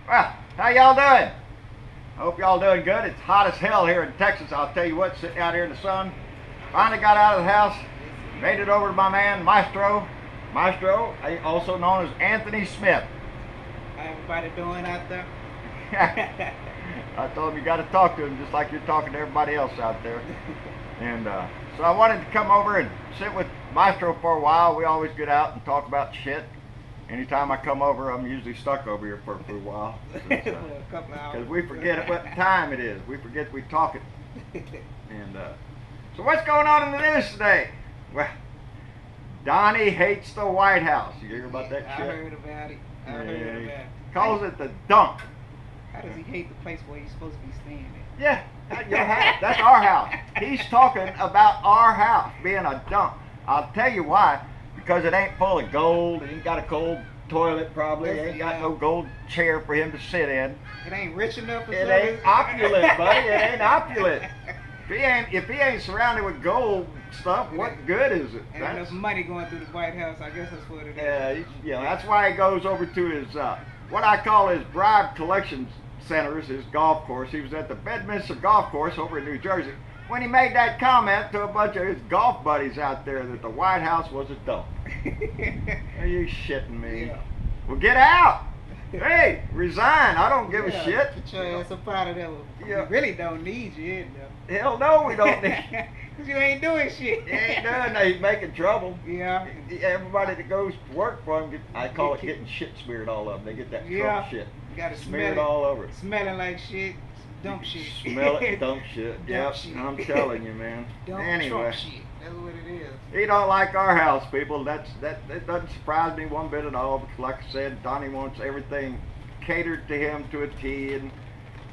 Well, how y'all doing? I hope y'all doing good. It's hot as hell here in Texas. I'll tell you what, sitting out here in the sun. Finally got out of the house, made it over to my man Mystro. Mystro, also known as Anthony Smith. How everybody doing out there? I told him you got to talk to him just like you're talking to everybody else out there. And so I wanted to come over and sit with Mystro for a while. We always get out and talk about shit. Anytime I come over, I'm usually stuck over here for a while. Because we forget what time it is. We forget we talking. And so what's going on in the news today? Well, Donnie hates the White House. You hear about that shit? I heard about it. I heard about it. Calls it the dump. How does he hate the place where he's supposed to be staying at? Yeah, your house. That's our house. He's talking about our house being a dump. I'll tell you why. Because it ain't full of gold. It ain't got a gold toilet probably. It ain't got no gold chair for him to sit in. It ain't rich enough for it ain't opulent, buddy. It ain't opulent. If he ain't surrounded with gold stuff, what good is it? And enough money going through the White House, I guess that's what it is. Yeah, that's why he goes over to his, what I call his bribe collection centers, his golf course. He was at the Bedminster Golf Course over in New Jersey when he made that comment to a bunch of his golf buddies out there that the White House was a dump. Are you shitting me? Yeah. Well, get out! Hey, resign! I don't give a shit. Get your ass up out of there. We really don't need you in there. Hell no, we don't need you. Because you ain't doing shit. He ain't doing that. He's making trouble. Yeah. Everybody that goes to work for him, I call it getting shit smeared all over them. They get that Trump shit. You gotta smeared all over. Smelling like shit. Dump shit. Smell it, dump shit. Yep, I'm telling you, man. Anyway. Trump shit. That's what it is. He don't like our house, people. That doesn't surprise me one bit at all. Because like I said, Donnie wants everything catered to him to a T, and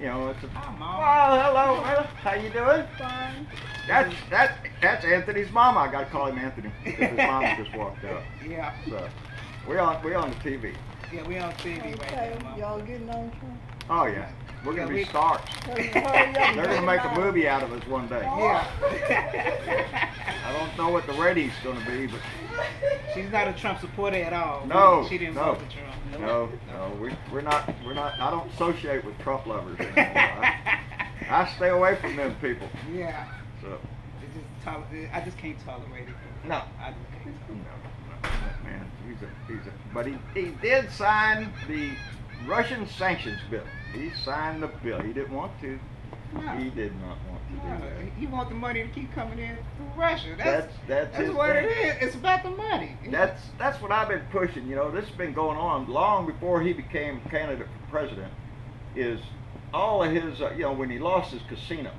you know it's a. Hi, Mom. Well, hello. How you doing? Fine. That's Anthony's mama. I gotta call him Anthony because his mama just walked up. Yeah. So we're on the TV. Yeah, we on TV right now, Mom. Y'all getting on Trump? Oh yeah. We're going to be stars. They're going to make a movie out of us one day. Yeah. I don't know what the rating's going to be, but... She's not a Trump supporter at all. No. She didn't vote for Trump. No, we're not, I don't associate with Trump lovers anymore. I stay away from them people. Yeah. So. I just can't tolerate it. No. I just can't tolerate it. No, man, but he did sign the Russian sanctions bill. He signed the bill. He didn't want to. No. He did not want to do that. He want the money to keep coming in through Russia. That's his what thing. it is. It's about the money. That's what I've been pushing. You know, this has been going on long before he became candidate for president. Is all of his, you know, when he lost his casino.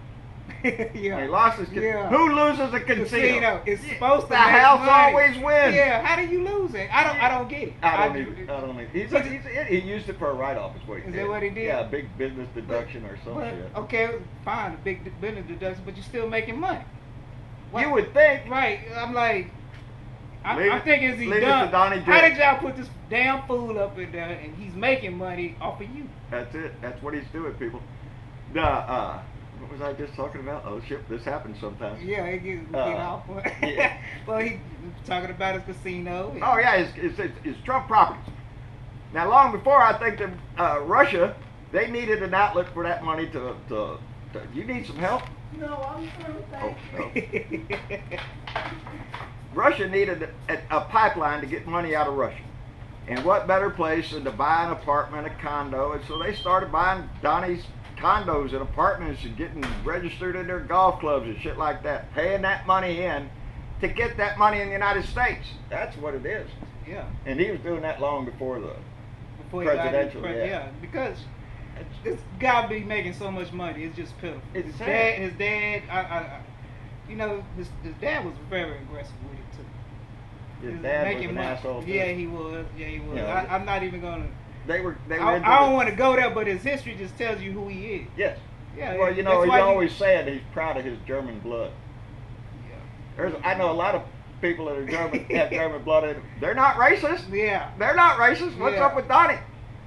Yeah. When he lost his casino. Who loses a casino? It's supposed to. The house always wins. Yeah. How do you lose it? I don't get it. I don't either. He used it for a write-off. Is what he did. Is that what he did? Yeah, a big business deduction or some shit. Okay, fine, a big business deduction, but you're still making money. What? You would think. Right. I'm like, I'm thinking, is he done? How did y'all put this damn fool up in there and he's making money off of you? That's it. That's what he's doing, people. What was I just talking about? Oh shit, this happens sometimes. Yeah, it get off. Yeah. Well, he talking about his casino. Oh yeah, his Trump properties. Now, long before I think that Russia, they needed an outlet for that money to you need some help? No, I'm through. Russia needed a pipeline to get money out of Russia. And what better place than to buy an apartment, a condo? And so they started buying Donnie's condos and apartments and getting registered in their golf clubs and shit like that, paying that money in to get that money in the United States. That's what it is. Yeah. And he was doing that long before the presidential. Yeah, because this guy be making so much money. It's just pitiful. His dad, you know, his dad was very aggressive with it too. His dad was an asshole too. Yeah, he was. Yeah. I'm not even gonna. They were I don't want to go there, but his history just tells you who he is. Yes. Yeah. Well, you know, he's always saying he's proud of his German blood. Yeah. I know a lot of people that are German have German blood in them. They're not racist. Yeah. They're not racist. What's up with Donnie?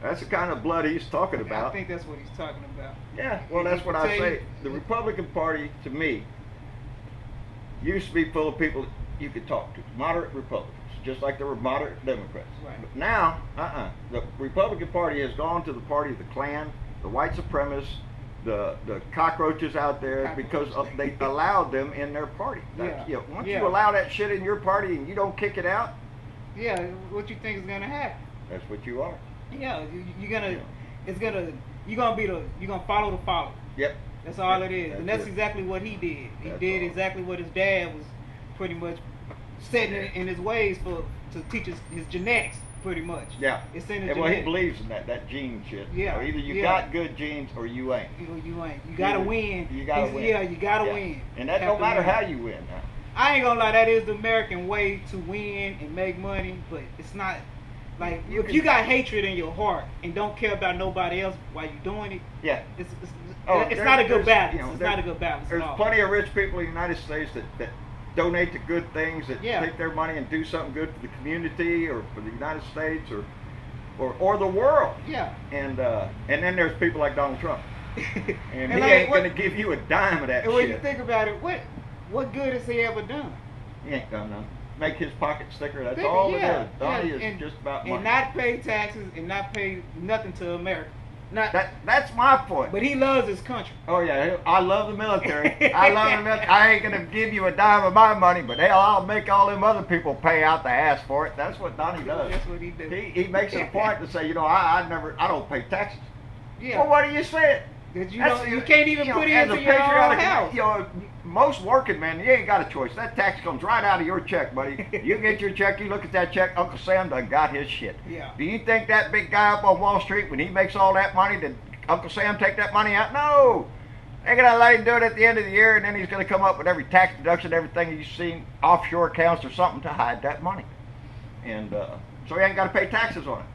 That's the kind of blood he's talking about. I think that's what he's talking about. Yeah. Well, that's what I say. The Republican Party, to me, used to be full of people you could talk to, moderate Republicans. just like there were moderate Democrats. Right. But now, the Republican Party has gone to the party of the Klan, the white supremacists, the cockroaches out there, because they allowed them in their party. Once you allow that shit in your party and you don't kick it out, what you think is gonna happen? that's what you are. Yeah, you're gonna follow the follower. Yep. That's all it is, and that's exactly what he did. He did exactly what his dad was pretty much setting in his ways to teach his genetics, pretty much. Yeah. It's in his and well, genetics. he believes in that gene shit. Yeah. So either you got good genes or you ain't. You ain't. You gotta win. You gotta win. Yeah, you gotta win. And that don't matter how you win. Huh? I ain't gonna lie, that is the American way to win and make money, but it's not. Like, if you got hatred in your heart and don't care about nobody else while you're doing it, it's not a good balance. It's not a good balance. There's plenty of rich people in the United States that donate to good things, that take their money and do something good for the community or for the United States or the world. Yeah. And then there's people like Donald Trump, and he ain't gonna give you a dime of that and shit. when you think about it, what good has he ever done? He ain't done nothing. Make his pockets thicker. That's all it is. Donnie is just about money. And not pay taxes and not pay nothing to America. That's my point. But he loves his country. Oh yeah, I love the military. I love the military. I ain't gonna give you a dime of my money, but hell, I'll make all them other people pay out the ass for it. That's what Donnie does. That's what he does. He makes it a point to say, I don't pay taxes. Yeah. Well, what do you say? You can't even put it into your own house. Most working men, you ain't got a choice. That tax comes right out of your check, buddy. You get your check, you look at that check, Uncle Sam done got his shit. Yeah. Do you think that big guy up on Wall Street, when he makes all that money, did Uncle Sam take that money out? No. They're going to let him do it at the end of the year, and then he's going to come up with every tax deduction, everything you've seen, offshore accounts or something to hide that money. And so he ain't got to pay taxes on it.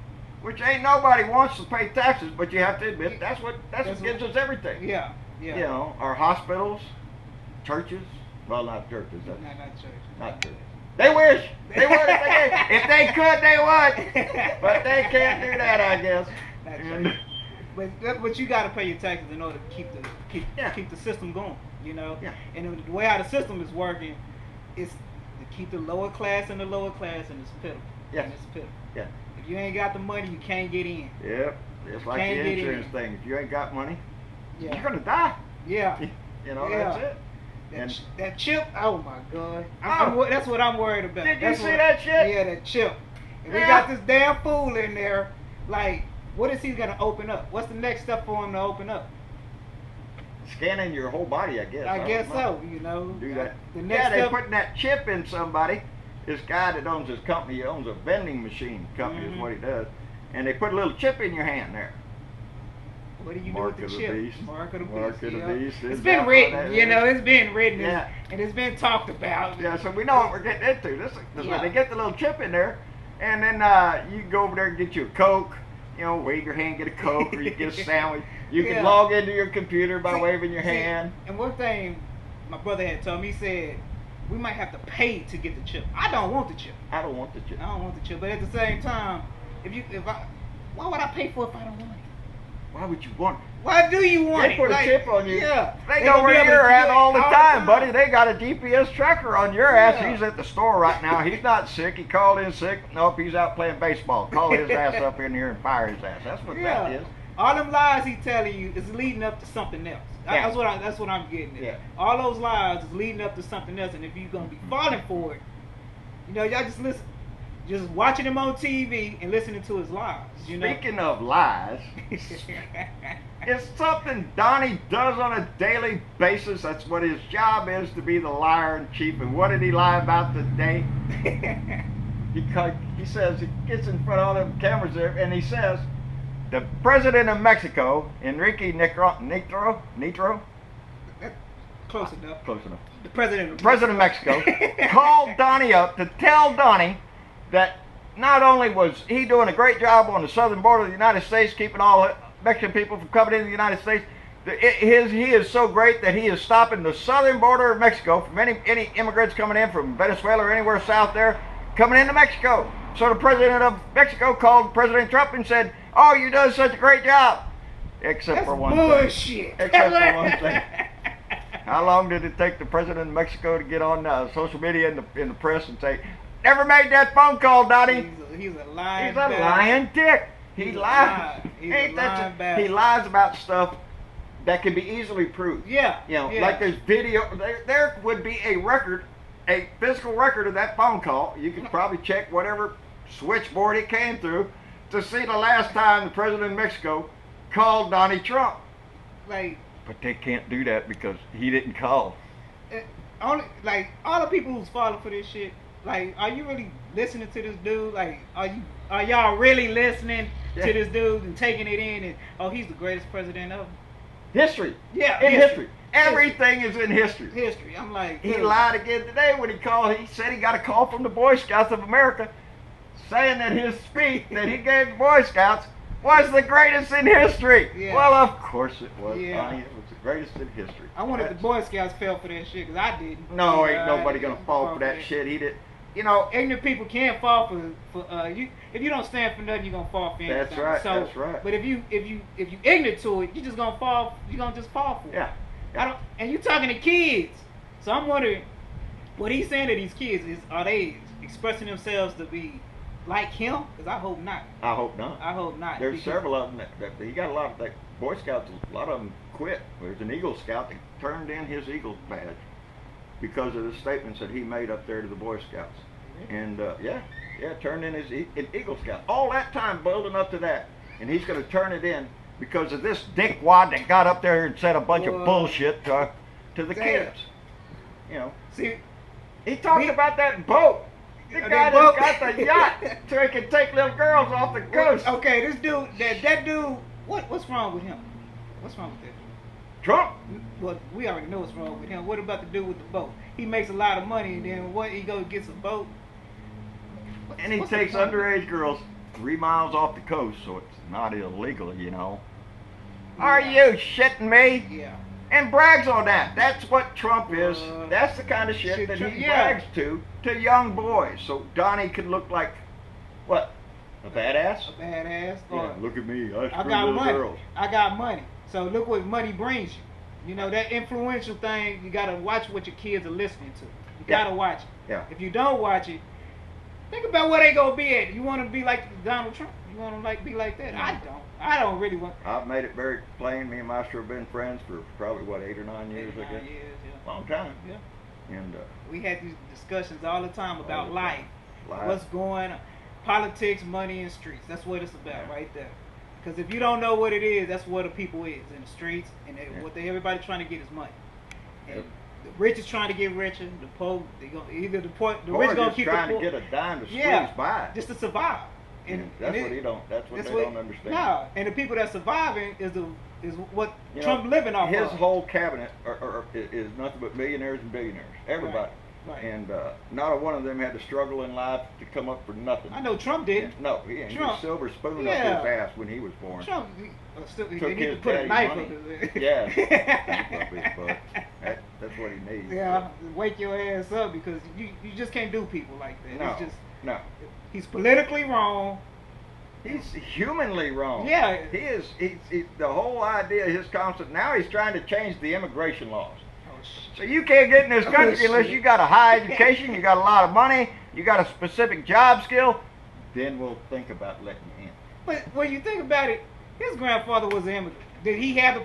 Which ain't nobody wants to pay taxes, but you have to admit that's what gives us everything. Yeah. Our hospitals, churches. Well, not churches. Not church. Not churches. They wish. They would if they could. They would. But they can't do that, I guess. But you got to pay your taxes in order to keep the system going. Yeah. And the way how the system is working is to keep the lower class in the lower class, and it's pitiful. Yes. And it's pitiful. Yeah. If you ain't got the money, you can't get in. Yep. It's like the insurance thing. If you ain't got money, you're gonna die. Yeah. That's it. That chip, oh my God. That's what I'm worried about. Did you see that shit? Yeah, that chip. And we got this damn fool in there. Like, what is he going to open up? What's the next step for him to open up? Scanning your whole body, I guess. I guess so, Do that. The next they're step, putting that chip in somebody. This guy that owns his company, he owns a vending machine company, is what he does. And they put a little chip in your hand there. What do you Mark do with the of the chip? beast. Mark of the beast. Mark of the beast. It's been written, it's been written, Yeah. and it's been talked about. Yeah, so we know what we're getting into. This when they get the little chip in there, and then you can go over there and get you a Coke. Wave your hand, get a Coke, or you get a sandwich. You can log into your computer by waving your hand. And one thing my brother had told me, he said, we might have to pay to get the chip. I don't want the chip. I don't want the chip. But at the same time, why would I pay for it if I don't want it? Why would you want it? Why do you want it? They put a chip on you. Yeah. They know where you're at all the time, buddy. They got a GPS tracker on your ass. He's at the store right now. He's not sick. He called in sick. Nope, he's out playing baseball. Call his ass up in here and fire his ass. That's what that is. All them lies he's telling you is leading up to something else. That's what I'm getting at. Yeah. All those lies is leading up to something else, and if you're gonna be falling for it, y'all just listen. Just watching him on TV and listening to his lies. Speaking of lies, it's something Donnie does on a daily basis. That's what his job is, to be the liar in chief. And what did he lie about today? He says, he gets in front of all them cameras there, and he says, the president of Mexico, Enrique Nitro, Close enough. The president of Mexico called Donnie up to tell Donnie that not only was he doing a great job on the southern border of the United States, keeping all Mexican people from coming into the United States, he is so great that he is stopping the southern border of Mexico from any immigrants coming in from Venezuela or anywhere south there, coming into Mexico. So the president of Mexico called President Trump and said, "Oh, you're doing such a great job." Except for one thing. How long did it take the president of Mexico to get on social media in the press and say, ever made that phone call, Donnie? He's a lying. He's a lying dick. He lies. He lies about stuff that can be easily proved. Yeah. You know, like there's video. There would be a record, a physical record of that phone call. You could probably check whatever switchboard it came through to see the last time the president of Mexico called Donald Trump. Like, but they can't do that because he didn't call. All the people who's falling for this shit. Like, are you really listening to this dude? Like, are y'all really listening to this dude and taking it in? And he's the greatest president ever. History. Yeah, in history. Everything is in history. History. I'm like, he lied again today when he called. He said he got a call from the Boy Scouts of America, saying that his speech that he gave the Boy Scouts was the greatest in history. Yeah. Well, of course it was. Yeah. Honey, it was the greatest in history. I wanted the Boy Scouts fell for that shit because I didn't. No, ain't nobody gonna fall for that shit. He did. You know, ignorant people can't fall for you. If you don't stand for nothing, you're gonna fall for anything. That's right. So, that's right. But if you ignorant to it, you just gonna fall. You're gonna just fall for it. Yeah. And you talking to kids, so I'm wondering what he's saying to these kids are they expressing themselves to be like him? Because I hope not. I hope not. I hope not. There's several of them that he got a lot of like Boy Scouts. A lot of them quit. There's an Eagle Scout that turned in his Eagle badge because of the statements that he made up there to the Boy Scouts. And turned in his Eagle Scout. All that time building up to that, and he's going to turn it in because of this dickwad that got up there and said a bunch of bullshit to the kids. You know, see, he talked about that boat. The guy that got the yacht so he can take little girls off the coast. Okay, this dude, that dude, what's wrong with him? What's wrong with that dude? Trump. Well, we already know what's wrong with him. What about the dude with the boat? He makes a lot of money, and then he goes gets a boat. And he takes underage girls 3 miles off the coast, so it's not illegal, you know. Yeah. Are you shitting me? Yeah. And brags on that. That's what Trump is. That's the kind of shit that he brags to young boys. So Donnie could look like, what? A badass? A badass. Yeah, look at me. I got little money. Girls. I got money. So look what money brings you. You know, that influential thing, you got to watch what your kids are listening to. You got to watch it. Yeah. If you don't watch it, think about where they going to be at. You want to be like Donald Trump? You want to be like that? I don't really want. I've made it very plain. Me and Mystro have been friends for probably, 8 or 9 years, I guess. 9 years, yeah. Long time. Yeah. And we had these discussions all the time about life. Life. What's going on. Politics, money, and streets. That's what it's about right there. Because if you don't know what it is, that's what the people is in the streets, and everybody trying to get is money. And the rich is trying to get richer. The poor, the rich gonna keep trying the poor. to get a dime to squeeze by, just to survive. And that's what they don't understand. No, and the people that surviving is what Trump living off his of. His whole cabinet is nothing but millionaires and billionaires. Everybody. Right. And not a one of them had to struggle in life to come up for nothing. I know Trump did. No, he had a silver spoon up his ass when he was born. Trump took he his need to put a knife money. up his Yeah, that's what he needs. Yeah, wake your ass up because you just can't do people like that. No, it's just, no. He's politically wrong. He's humanly wrong. Yeah. He is. He's the whole idea of his concept. Now he's trying to change the immigration laws. So you can't get in this country unless you got a high education, you got a lot of money, you got a specific job skill. Then we'll think about letting you in. But when you think about it, his grandfather was an immigrant. Did he have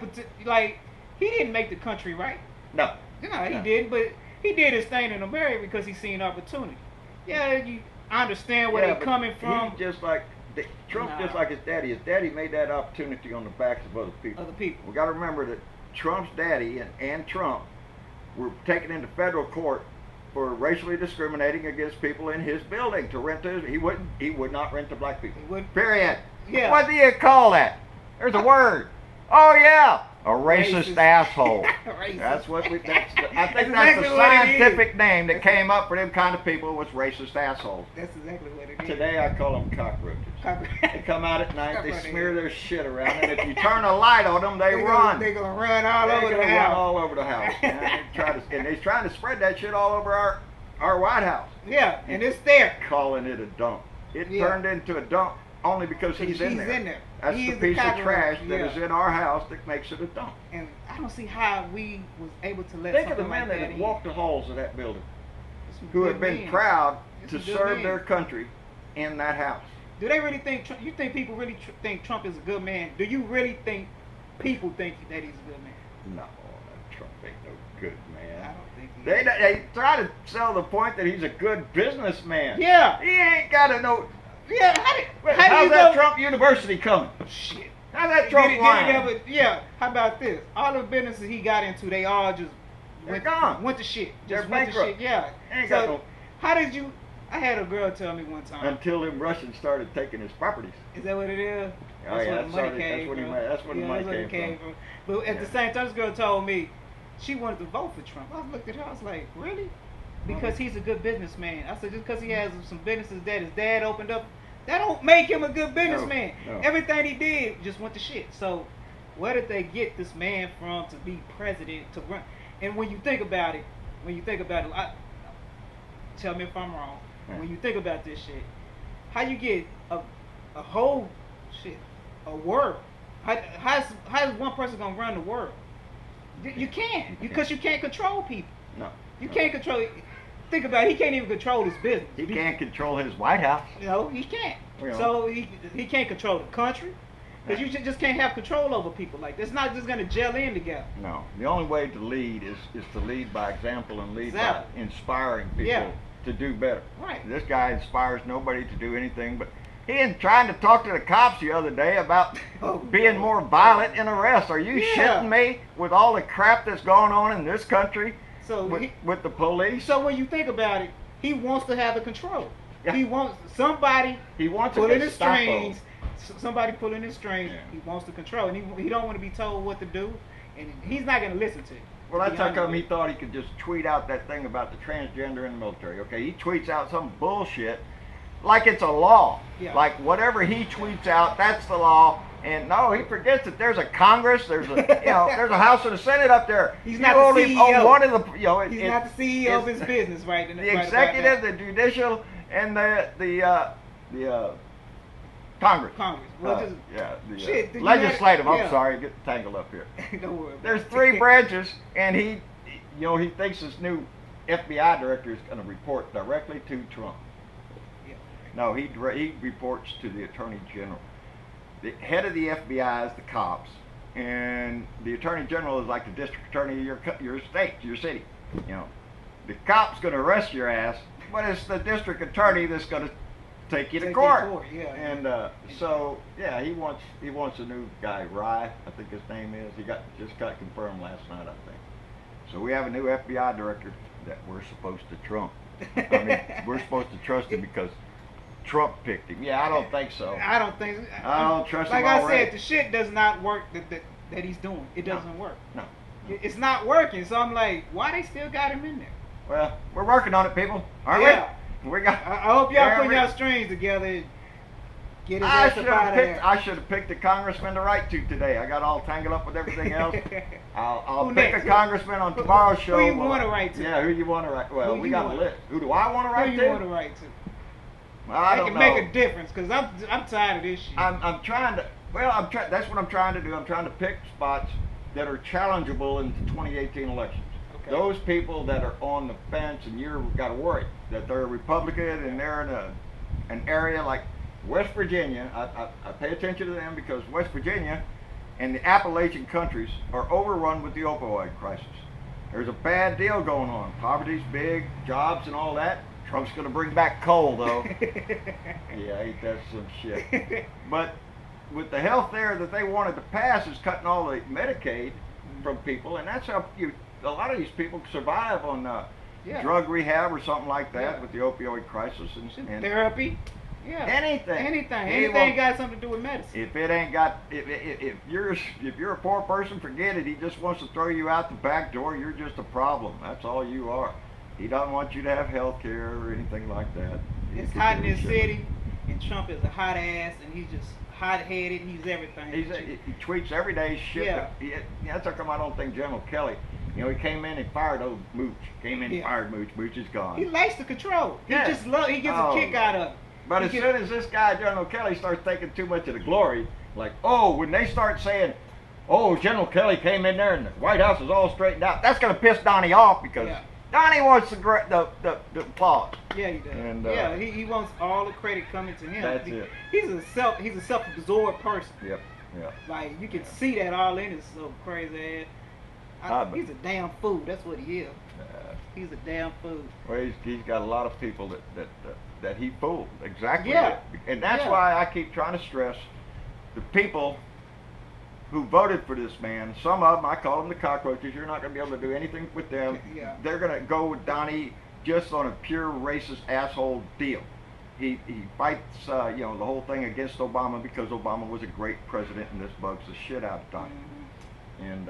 he didn't make the country right? No. He didn't, but he did his thing in America because he seen opportunity. Yeah, I understand where they're coming from. He's just like Trump, just like his daddy. His daddy made that opportunity on the backs of other people. We got to remember that Trump's daddy and Trump were taken into federal court for racially discriminating against people in his building to rent to. He would not rent to black people. Period. Yeah. What do you call that? There's a word. Oh yeah, a racist asshole. Racist. That's what I think that's the scientific name that came up for them kind of people was racist assholes. That's exactly what it is. Today I call them cockroaches. They come out at night, they smear their shit around, and if you turn a light on them, they run. They're gonna run all over the house. Run all over the house. And they're trying to spread that shit all over our White House. Yeah, and it's there. Calling it a dump. It turned into a dump only because he's in there. That's the piece of trash that is in our house that makes it a dump. And I don't see how we was able to let Think of the something men like that had walked the halls of that building. who have been proud to Some good serve men. their country in that house. Do they really think? You think people really think Trump is a good man? Do you really think people think that he's a good man? No, Trump ain't no good man. I don't think he is. They try to sell the point that he's a good businessman. Yeah. He ain't got to know. Yeah. How's that Trump University coming? Shit. How's that Trump line? Yeah. How about this? All the businesses he got into, they all just went to shit. Just went to shit. Yeah. Ain't got no. How did you? I had a girl tell me one time. Until them Russians started taking his properties. Is that what it is? Oh yeah, that's where the money came from. But at the same time, this girl told me she wanted to vote for Trump. I looked at her, I was like, really? Because he's a good businessman. I said, just because he has some businesses that his dad opened up, that don't make him a good businessman. No. Everything he did just went to shit. So where did they get this man from to be president, to run? And when you think about it, tell me if I'm wrong. When you think about this shit, how you get a whole a world? How's one person gonna run the world? You can't, because you can't control people. No. You can't control. Think about it. He can't even control his business. He can't control his White House. No, he can't. Well, so he can't control the country. Because you just can't have control over people like this. It's not just going to gel in together. No. The only way to lead is to lead by example and lead by inspiring people to do better. Right. This guy inspires nobody to do anything but... He is trying to talk to the cops the other day about being more violent in arrests. Are you shitting me with all the crap that's going on in this country with the police? So when you think about it, he wants to have the control. Yeah. He wants somebody pulling his strings. Somebody pulling his strings. Yeah. He wants to control, and he don't want to be told what to do, and he's not going to listen to it. Well, that's how come he thought he could just tweet out that thing about the transgender in the military. Okay, he tweets out some bullshit like it's a law. Yeah. Like whatever he tweets out, that's the law. And no, he forgets that there's a Congress, there's a there's a House and a Senate up there. He's not the CEO. One of the he's not the CEO of his business, right? The executive, the judicial, and the Congress. Well, the legislative. I'm sorry, get tangled up here. Don't worry. There's three branches, and he thinks this new FBI director is going to report directly to Trump. Yeah. No, he reports to the Attorney General. The head of the FBI is the cops, and the Attorney General is like the district attorney of your state, your city. The cop's going to arrest your ass, but it's the district attorney that's going to take you to court. Yeah. And he wants a new guy, Rye, I think his name is. He just got confirmed last night, I think. So we have a new FBI director that we're supposed to trump. I mean, we're supposed to trust him because Trump picked him. Yeah, I don't think so. I don't think so. I don't trust him Like already. I said, the shit does not work that he's doing. It doesn't work. No. It's not working. So I'm like, why they still got him in there? Well, we're working on it, people. Aren't we? We got. I hope y'all putting y'all strings together and get his ass up out of there. I should have picked a congressman to write to today. I got all tangled up with everything else. I'll pick a congressman on tomorrow's show. Who you want to write to? Yeah, who you want to write? Well, we got a list. Who do I want to write to? Who you want to write to? Well, I don't can know. Make a difference because I'm tired of this shit. I'm trying to. Well, that's what I'm trying to do. I'm trying to pick spots that are challengeable in the 2018 elections. Okay. Those people that are on the fence and you've got to worry that they're a Republican and they're in an area like West Virginia. I pay attention to them because West Virginia and the Appalachian countries are overrun with the opioid crisis. There's a bad deal going on. Poverty's big, jobs and all that. Trump's going to bring back coal, though. Yeah, ain't that some shit. But with the health there that they wanted to pass is cutting all the Medicaid from people, and that's how a lot of these people survive on drug rehab or something like that with the opioid crisis and therapy. Yeah. Anything got something to do with medicine. If it ain't got, if you're a poor person, forget it. He just wants to throw you out the back door. You're just a problem. That's all you are. He doesn't want you to have health care or anything like that. It's hot in this city, and Trump is a hot ass, and he's just hot-headed, and he's everything. He tweets every day shit. Yeah. That's how come I don't think General Kelly, he came in and fired old Mooch. Fired Mooch. Mooch is gone. He likes the control. He gets a kick out of it. But as soon as this guy, General Kelly, starts taking too much of the glory, like, when they start saying, General Kelly came in there and the White House is all straightened out, that's going to piss Donnie off because Donnie wants the applause. Yeah, he does. And, yeah, he wants all the credit coming to him. That's it. He's a self-absorbed person. Yep. Yep. Like you can see that all in his so crazy ass. He's a damn fool. That's what he is. He's a damn fool. Well, he's got a lot of people that he fooled. Exactly. Yeah. And that's why I keep trying to stress the people who voted for this man. Some of them, I call them the cockroaches. You're not going to be able to do anything with them. Yeah. They're going to go with Donnie just on a pure racist asshole deal. He fights, the whole thing against Obama because Obama was a great president, and this bugs the shit out of Donnie. Mm-hmm. And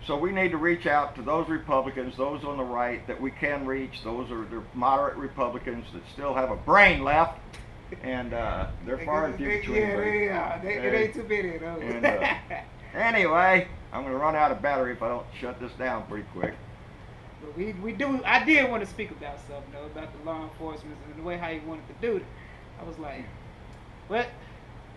so we need to reach out to those Republicans, those on the right that we can reach. Those are the moderate Republicans that still have a brain left, and they're far and few between. Yeah, they are. It ain't too many of those. And, anyway, I'm going to run out of battery if I don't shut this down pretty quick. But I did want to speak about something though, about the law enforcement and the way how he wanted to do it. I was like, well,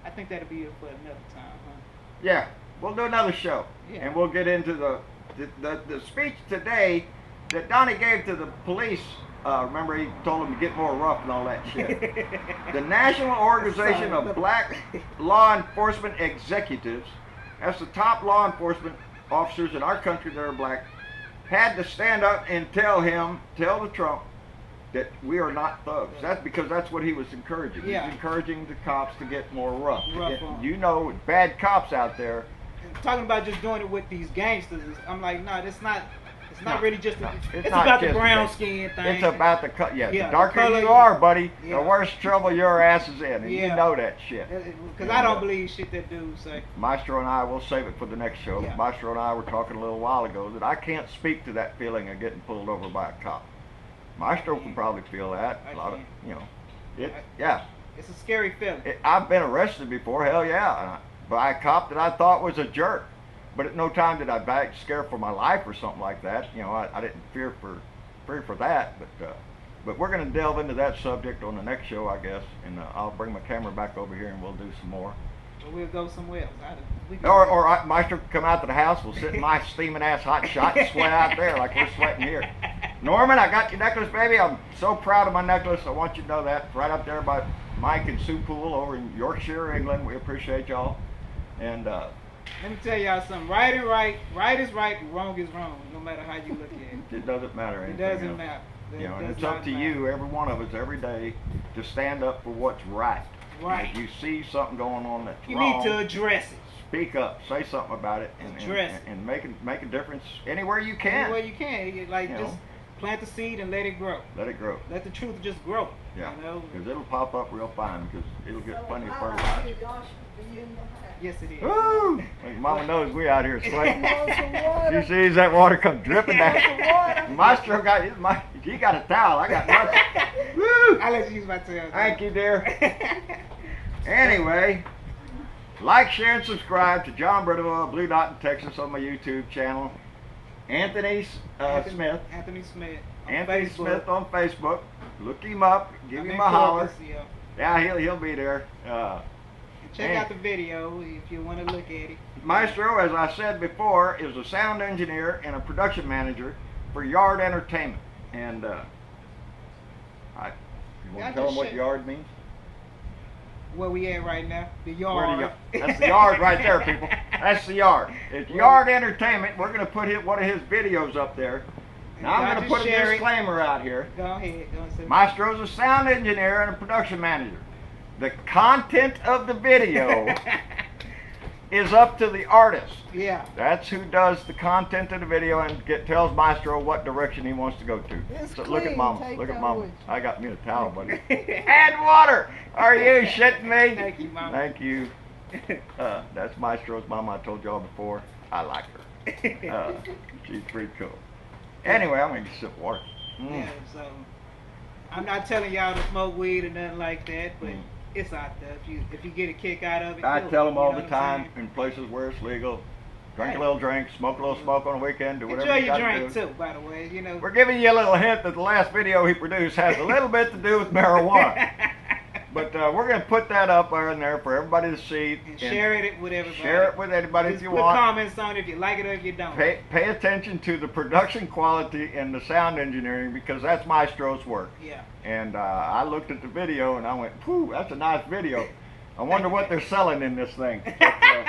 I think that'll be it for another time, huh? Yeah, we'll do another show, and we'll get into the speech today that Donnie gave to the police. Remember, he told them to get more rough and all that shit. The National Organization of Black Law Enforcement Executives, that's the top law enforcement officers in our country that are black, had to stand up and tell the Trump that we are not thugs. That's because that's what he was encouraging. Yeah. He's encouraging the cops to get more rough. On. Bad cops out there. Talking about just doing it with these gangsters, I'm like, no, it's not really just. It's not about just the brown skin thing. It's about the the darker color you are, buddy, yeah. the worse trouble your ass is in, and you know that shit. Because I don't believe shit that dudes say. Maestro and I will save it for the next show. Yeah. Maestro and I were talking a little while ago that I can't speak to that feeling of getting pulled over by a cop. Maestro can probably feel that. It's a scary feeling. I've been arrested before, hell yeah, by a cop that I thought was a jerk. But at no time did I back scared for my life or something like that. I didn't fear for that. But we're going to delve into that subject on the next show, I guess. And I'll bring my camera back over here and we'll do some more. Or we'll go somewhere else. Or Maestro can come out to the house. We'll sit in my steaming ass hot shot and sweat out there like we're sweating here. Norman, I got your necklace, baby. I'm so proud of my necklace. I want you to know that. Right up there by Mike and Sue Pool over in Yorkshire, England. We appreciate y'all. And let me tell y'all something. Right is right, and wrong is wrong. No matter how you look at it. It doesn't matter. It doesn't matter. And it's up to you, every one of us, every day, to stand up for what's right. Right. If you see something going on that's you wrong, need to address it. Speak up, say something about it, and make a difference anywhere you can. Anywhere you can, just plant the seed and let it grow. Let it grow. Let the truth just grow. Yeah. Because it'll pop up real fine. Because it'll get plenty of fertilizer. Yes, it is. Woo! Like Mama knows we out here sweating. She sees that water come dripping down. Maestro he got a towel. I got nothing. Woo! I'll let you use my towel. Thank you, dear. Anyway, like, share, and subscribe to John Brittlewell, Blue Dot in Texas on my YouTube channel. Anthony Smith. Anthony Smith. Anthony Smith on Facebook. Look him up. Give him a holler. Yeah, he'll be there. Check out the video if you want to look at it. Mystro, as I said before, is a sound engineer and a production manager for Yard Entertainment. And you want to tell them what Yard means? Where we at right now? The Yard. That's the Yard right there, people. That's the Yard. It's Yard Entertainment. We're going to put one of his videos up there. Now I'm going to put a disclaimer out here. Go ahead. Maestro's a sound engineer and a production manager. The content of the video is up to the artist. Yeah. That's who does the content of the video and tells Mystro what direction he wants to go to. So look at Mama. Look at Mama. I got me a towel, buddy. Add water. Are you shitting me? Thank you, Mama. Thank you. That's Mystro's Mama. I told y'all before. I like her. She's pretty cool. Anyway, I'm going to get a sip of water. Yeah, so I'm not telling y'all to smoke weed or nothing like that, but it's out there. If you get a kick out of it, I tell them all the time in places where it's legal, drink a little drink, smoke a little smoke on the weekend, do whatever you got to do. Enjoy your drink too, by the way. We're giving you a little hint that the last video he produced has a little bit to do with marijuana. But we're going to put that up there in there for everybody to see. And share it with everybody. Share it with anybody if you put want. Comments on it if you like it or if you don't. Pay attention to the production quality and the sound engineering, because that's Mystro's work. Yeah. And I looked at the video and I went, "Whew, that's a nice video. I wonder what they're selling in this thing." But,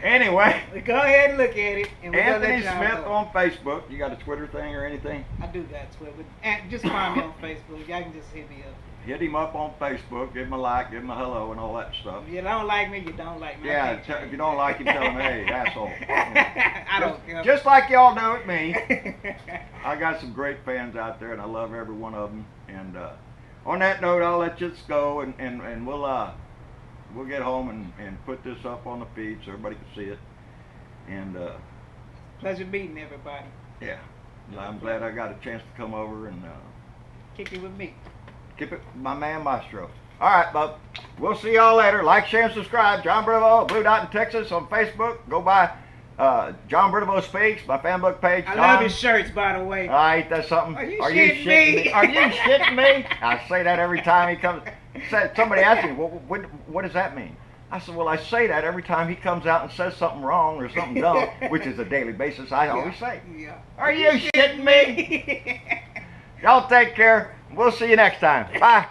anyway, go ahead and look at it. And Anthony Smith on Facebook. You got a Twitter thing or anything? I do got Twitter. And just find me on Facebook. Y'all can just hit me up. Hit him up on Facebook. Give him a like. Give him a hello and all that stuff. If you don't like me, you don't like me. Yeah. If you don't like him, tell him, "Hey, asshole." I don't care. Just like y'all do with me. I got some great fans out there, and I love every one of them. And on that note, I'll let you go, and we'll get home and put this up on the feed so everybody can see it. And pleasure meeting everybody. Yeah, I'm glad I got a chance to come over and kick it with me. Keep it, my man Mystro. All right, bub. We'll see y'all later. Like, share, and subscribe. John Bravo, Blue Dot in Texas on Facebook. Go by John Bravo Speaks, my fan book page. I love his shirts, by the way. Ain't that something? Are you shitting me? Are you shitting me? I say that every time he comes. Somebody asked me, well, what does that mean? I said, well, I say that every time he comes out and says something wrong or something dumb, which is a daily basis. I always say, are you shitting me? Y'all take care. We'll see you next time. Bye.